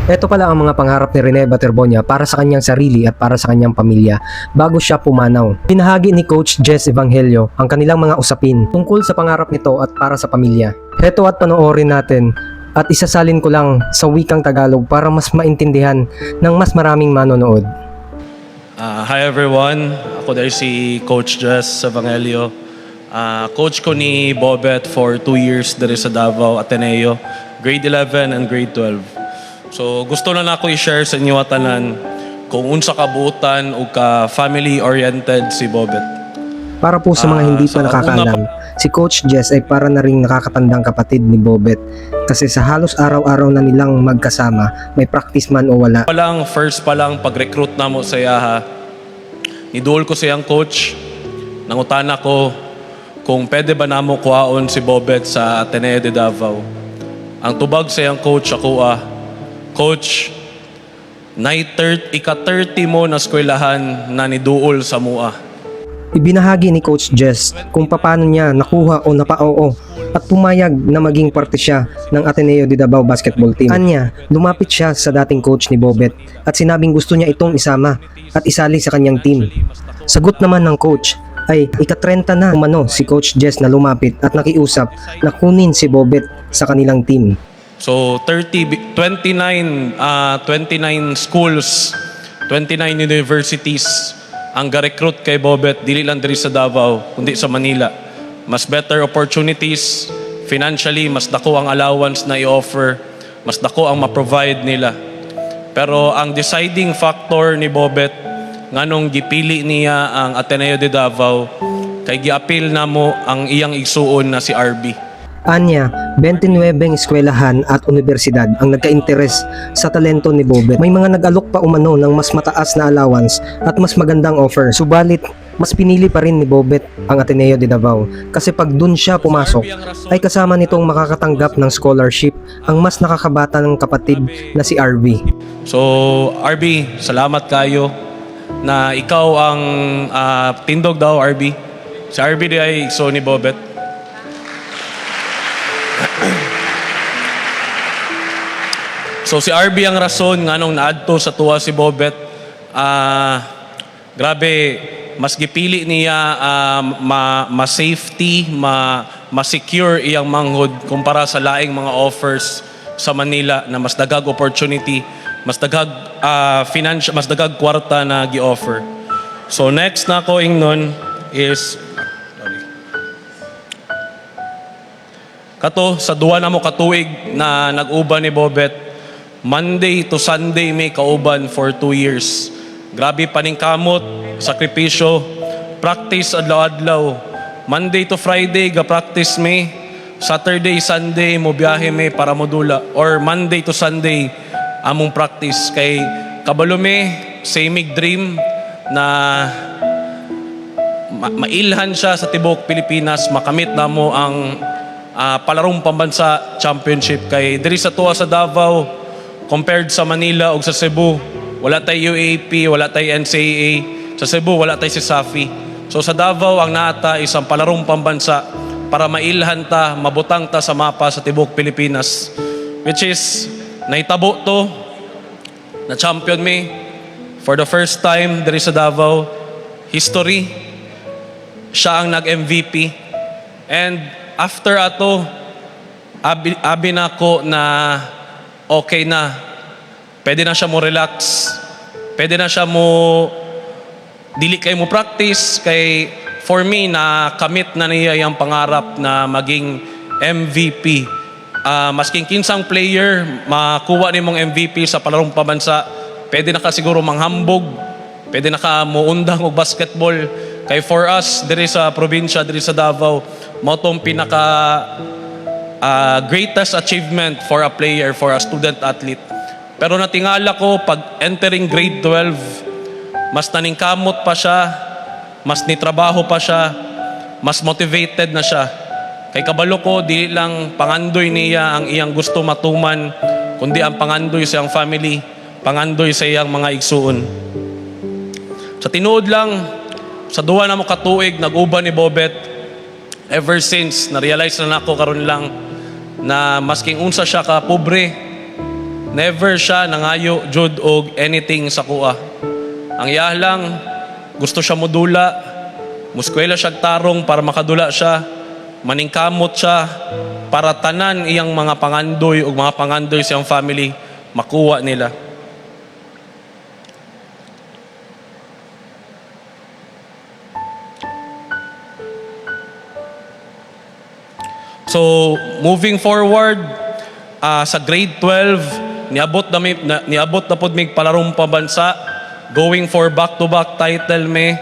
Ito pala ang mga pangarap ni Rene Baterbonia para sa kanyang sarili at para sa kanyang pamilya bago siya pumanaw. Binahagi ni Coach Jess Evangelio ang kanilang mga usapin tungkol sa pangarap nito at para sa pamilya. Heto at panoorin natin at isasalin ko lang sa wikang Tagalog para mas maintindihan ng mas maraming manonood. Hi everyone, ako dahil si Coach Jess Evangelio. Coach ko ni Bobet for 2 years dito sa Davao Ateneo, grade 11 and grade 12. So gusto na ako i-share sa inyo tanan kung unsa kabuutan o ka family-oriented si Bobet. Para po sa mga hindi pa nakakaalam, si Coach Jess ay para na ring nakakatandang kapatid ni Bobet kasi sa halos araw-araw na nilang magkasama, may practice man o wala. First pa lang pag-recruit na mo sa yaha, niduol ko siyang coach, nangutana ko kung pwede ba namo kuhaon si Bobet sa Ateneo de Davao. Ang tubag siyang coach ako, Coach, ika-30 mo na eskwelahan na niduol sa mua. Ibinahagi ni Coach Jess kung paano niya nakuha o napao at pumayag na maging parte siya ng Ateneo de Davao basketball team. Anya, lumapit siya sa dating coach ni Bobet at sinabing gusto niya itong isama at isali sa kanyang team. Sagot naman ng coach ay ika-30 na umano si Coach Jess na lumapit at nakiusap na kunin si Bobet sa kanilang team. So 29 schools, 29 universities ang ga-recruit kay Bobet, dili lang diri sa Davao, kundi sa Manila. Mas better opportunities, financially, mas dako ang allowance na i-offer, mas dako ang ma-provide nila. Pero ang deciding factor ni Bobet, nganong gipili niya ang Ateneo de Davao, kay giapil na mo ang iyang igsuon na si RB. Anya, 29 eskwelahan at universidad ang nagka-interes sa talento ni Bobet. May mga nag-alok pa umano ng mas mataas na allowance at mas magandang offer. Subalit, mas pinili pa rin ni Bobet ang Ateneo de Davao kasi pag dun siya pumasok ay kasama nitong makakatanggap ng scholarship ang mas nakakabata ng kapatid na si RB. So RB, salamat kayo na ikaw ang tindog daw, RB. Si RB di ay so ni Bobet. So si RB ang rason nganong naadto sa tuwa si Bobet. Grabe, mas gipili niya ma-safety, ma-secure iyang manghod kumpara sa laing mga offers sa Manila na mas dagag opportunity, mas dagag financial, mas dagag kwarta na gi-offer. So next na ko ingnon is kato sa duwa na mo katuig na nag-uban ni Bobet. Monday to Sunday may kauban for 2 years. Grabe paningkamot, sakripisyo, practice adlaw-adlaw. Monday to Friday ga-practice may, Saturday, Sunday mo biyahe may para modula, or Monday to Sunday among practice. Kay kabalo may samig dream na mailhan siya sa tibok Pilipinas, makamit na mo ang palarong pambansa championship. Kay diri sa tuwa sa Davao, compared sa Manila o sa Cebu, wala tayo UAP, wala tayo NCAA. Sa Cebu, wala tayo si Safi. So sa Davao, ang naata isang palarong pambansa para mailhan ta, mabutang ta sa mapa sa tibok Pilipinas. Which is, naitabo to, na champion me for the first time diri sa Davao. History, siya ang nag-MVP. And after ato, abi na ko na okay na. Pwede na siya mo relax. Pwede na siya mo dili kay mo practice. Kay for me na kamit na niya yung pangarap na maging MVP. Masking kinsang player makuha ni mong MVP sa palarong pambansa, pwede na ka siguro manghambog. Pwede na ka muundang og basketball. Kay for us diri sa probinsya, diri sa Davao, mo tong pinaka greatest achievement for a player, for a student athlete. Pero natingala ko pag entering grade 12, mas naningkamot pa siya, mas nitrabaho pa siya, mas motivated na siya. Kay kabalo ko, di lang pangandoy niya ang iyang gusto matuman, kundi ang pangandoy sa iyang family, pangandoy sa iyang mga igsuon. Sa tinuod lang, sa duwa na mo katuig, nag-uban ni Bobet, ever since, na-realize na ako karon lang na masking unsa siya ka pobre, never siya nangayo jud og anything sa kuha. Ang iya lang, gusto siya modula, muskwela siya tarong para makadula siya, maningkamot siya, para tanan iyang mga pangandoy o mga pangandoy siyang family, makuha nila. So, moving forward, sa grade 12, niabot na pod mig palarong pambansa, going for back-to-back title me.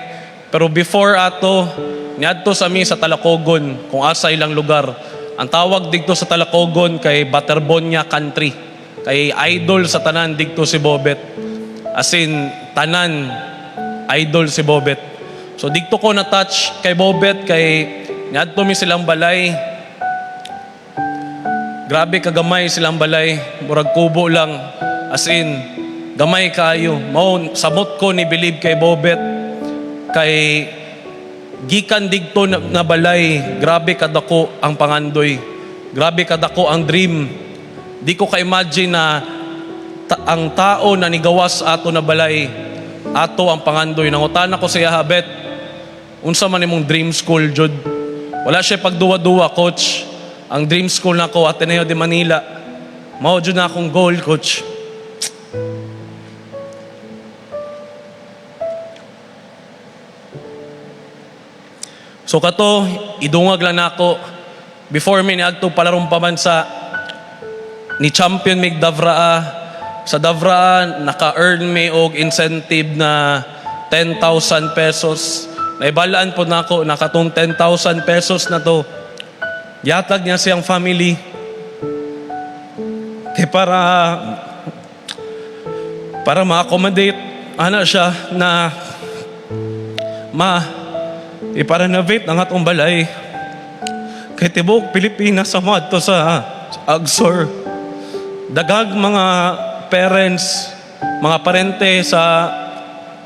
Pero before ato, niadto sa mi sa Talacogon, kung asa ilang lugar. Ang tawag dito sa Talacogon kay Baterbonia Country. Kay idol sa tanan dito si Bobet. As in, tanan, idol si Bobet. So dito ko na-touch kay Bobet, kay niadto mi silang balay. Grabe kagamay silang balay, murag kubo lang. As in, gamay kayo. Mao samot ko ni believe kay Bobet, kay gikan digto na balay, grabe kadako ang pangandoy. Grabe kadako ang dream. Di ko ka-imagine na ang tao na nigawas ato na balay, ato ang pangandoy. Nangutan ako siya, habet, unsa man imong dream school, jud. Wala siya pagduwa-duwa, coach. Ang dream school nako Ateneo de Manila. Mao jud na akong goal, coach. So kato, idungag lang nako before mi niadto palarong pambansa ni champion mig Davraa. Sa Davraa naka-earn mi og incentive na 10,000 pesos. Naibalaan po nako nakatong 10,000 pesos na to. Yatag niya siyang family. Kaya para ma-accommodate ana siya na ipa-renovate ang atong balay. Kay tibok Pilipinas sa to sa Agsor. Dagag mga parents, mga parente sa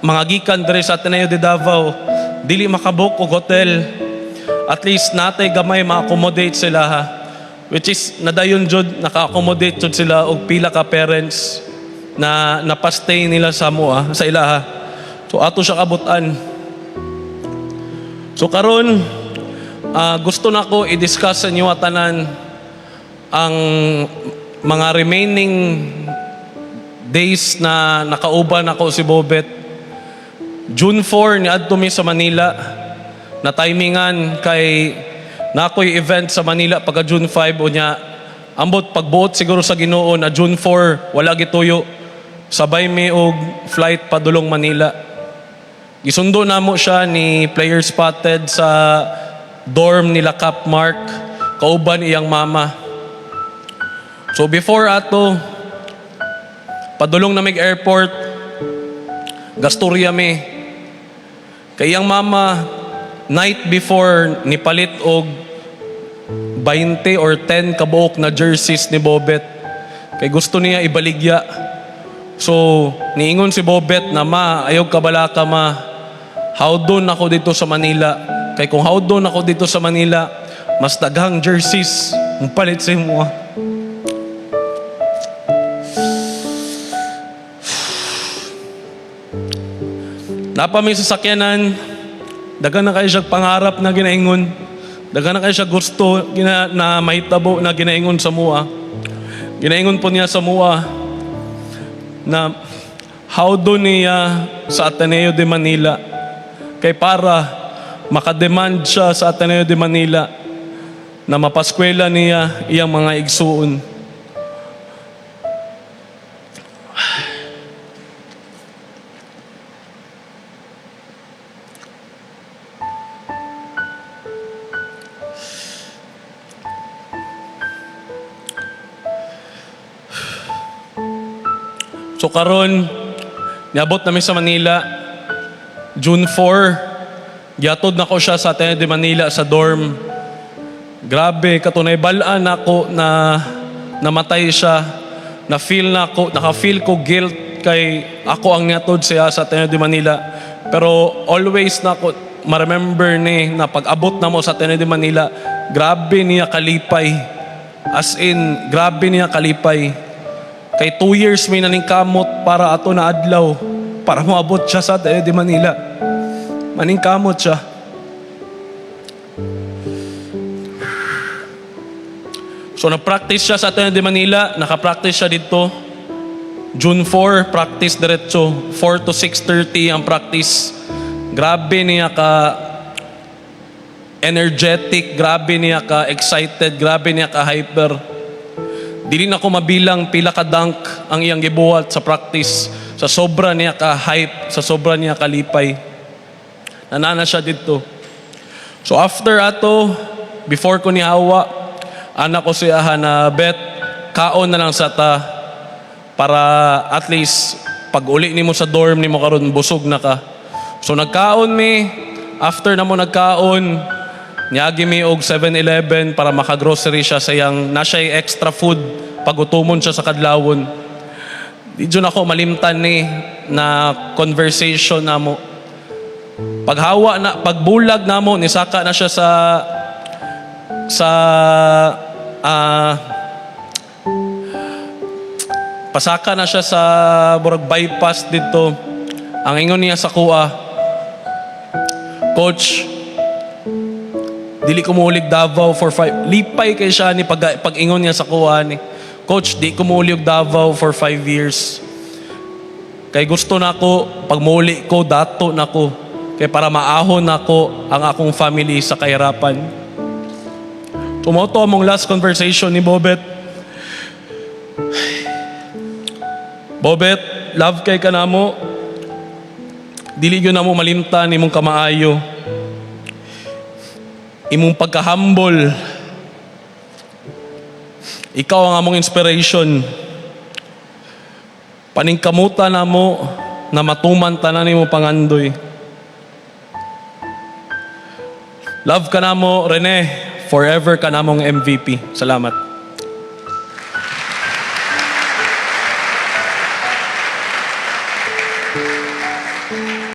mga gikan diri sa Ateneo de Davao, dili makabuk og hotel. At least natay gamay ma-accommodate sila ha. Which is nadayon jud naka-accommodate jud sila og pila ka parents na napastay nila sa mua sa ilaha. So ato siya kabutan. So karon gusto nako i-discuss sa inyo tanan ang mga remaining days na nakauban ako si Bobet. June 4 niadto mi sa Manila. Na timingan kay nakoy event sa Manila pagka June 5 unya ambot pagbuot siguro sa Ginoo na June 4 wala gituyo, sabay mi og flight padulong Manila. Gisundo namo siya ni Player Spotted sa dorm nila Cap Mark, kauban iyang mama. So before ato padulong na mig airport, gasturya mi kay iyang mama. Night before, nipalit og 20 or 10 kabuok na jerseys ni Bobet. Kay gusto niya ibaligya. So, niingon si Bobet na ayaw kabalaka howdon ako dito sa Manila. Kay kung howdon ako dito sa Manila, mas daghang jerseys, mupalit sa imo. Napami sa sakyanan, dagan na kayo siya pangarap na ginaingon. Dagan na kayo siya gusto na mahitabo na ginaingon sa mua. Ginaingon po niya sa mua na how do niya sa Ateneo de Manila. Kay para makademand siya sa Ateneo de Manila na mapaskwela niya iyang mga igsuon. So karon niabot namin sa Manila June 4. Giatod na ko siya sa Ateneo de Manila sa dorm. Grabe katunay balaan ako na namatay siya. Naka-feel ko guilt kay ako ang niatod siya sa Ateneo de Manila. Pero always na ako ma-remember ni na pag-abot na mo sa Ateneo de Manila, grabe niya kalipay. As in, grabe niya kalipay. Kay 2 years may naningkamot para ato na adlaw para moabot siya sa Ateneo de Manila. Maningkamot siya. So na-practice siya sa Ateneo de Manila, naka-practice siya dito. June 4, practice diretso. 4 to 6:30 ang practice. Grabe niya ka energetic, grabe niya ka excited, grabe niya ka hyper. Dili na ko mabilang pila ka dunk ang iyang gibuhat sa practice. Sa sobra niya ka hype, sa sobra niya ka lipay. Nanana siya dito. So after ato, before ko ni hawa, anak ko siya na bet, kaon na lang sa ta para at least pag uli ni mo sa dorm ni mo karon busog na ka. So nagkaon mi, after na mo nagkaon, niyagi mi og 7-Eleven para makagrocery siya sa iyang nasa'y extra food pag utumon siya sa kadlawon. Di dyan ako malimtan ni na conversation na mo. Paghawa na, pagbulag na mo, nisaka na siya pasaka na siya sa burag bypass dito. Ang ingon niya sa kuha, Coach, dili ko muulig Davao for 5. Lipay kay siya ni pag ingon niya sa kuha ni, Coach, di ko muulig Davao for 5 years. Kay gusto na ko, pag muli ko, dato na ko. Kay para maahon na ko ang akong family sa kahirapan. Tumoto among last conversation ni Bobet. Bobet, love kay ka na mo. Dili yun na mo malimtan, imong kamaayo. Imong pagka-humble. Ikaw ang among inspiration. Paningkamutan na mo na matuman tanan nimo pangandoy. Love ka na mo, Rene. Forever ka na mong MVP. Salamat.